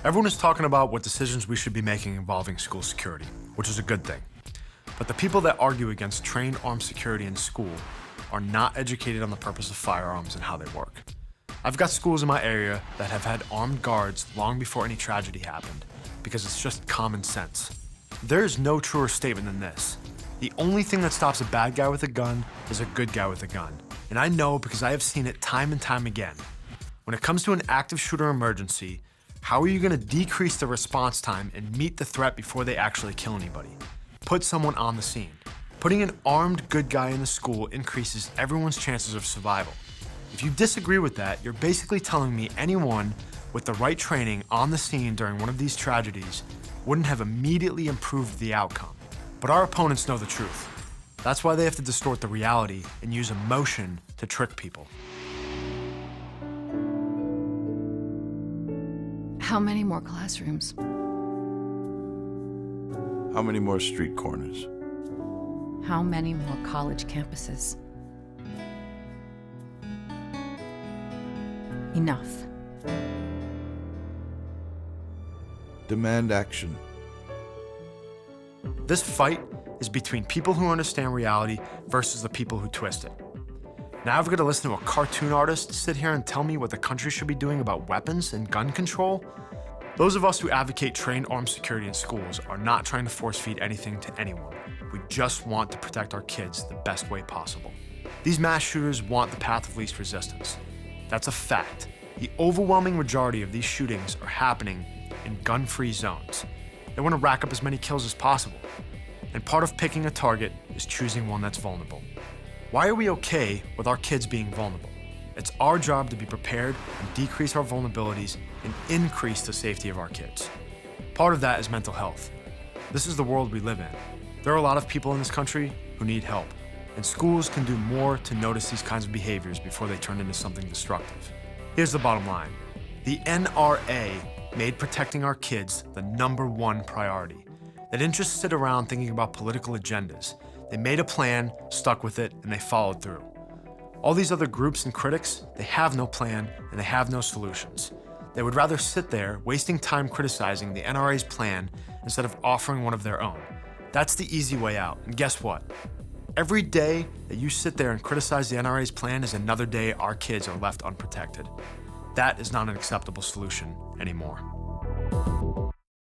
Everyone is talking about what decisions we should be making involving school security, which is a good thing. But the people that argue against trained armed security in school are not educated on the purpose of firearms and how they work. I've got schools in my area that have had armed guards long before any tragedy happened, because it's just common sense. There is no truer statement than this. The only thing that stops a bad guy with a gun is a good guy with a gun. And I know because I have seen it time and time again. When it comes to an active shooter emergency, how are you going to decrease the response time and meet the threat before they actually kill anybody? Put someone on the scene. Putting an armed good guy in the school increases everyone's chances of survival. If you disagree with that, you're basically telling me anyone with the right training on the scene during one of these tragedies wouldn't have immediately improved the outcome. But our opponents know the truth. That's why they have to distort the reality and use emotion to trick people. How many more classrooms? How many more street corners? How many more college campuses? Enough. Demand action. This fight is between people who understand reality versus the people who twist it. Now I've got to listen to a cartoon artist sit here and tell me what the country should be doing about weapons and gun control? Those of us who advocate trained armed security in schools are not trying to force feed anything to anyone. We just want to protect our kids the best way possible. These mass shooters want the path of least resistance. That's a fact. The overwhelming majority of these shootings are happening in gun-free zones. They want to rack up as many kills as possible. And part of picking a target is choosing one that's vulnerable. Why are we okay with our kids being vulnerable? It's our job to be prepared and decrease our vulnerabilities and increase the safety of our kids. Part of that is mental health. This is the world we live in. There are a lot of people in this country who need help, and schools can do more to notice these kinds of behaviors before they turn into something destructive. Here's the bottom line. The NRA made protecting our kids the #1 priority. They didn't just sit around thinking about political agendas. They made a plan, stuck with it, and they followed through. All these other groups and critics, they have no plan and they have no solutions. They would rather sit there wasting time criticizing the NRA's plan instead of offering one of their own. That's the easy way out, and guess what? Every day that you sit there and criticize the NRA's plan is another day our kids are left unprotected. That is not an acceptable solution anymore.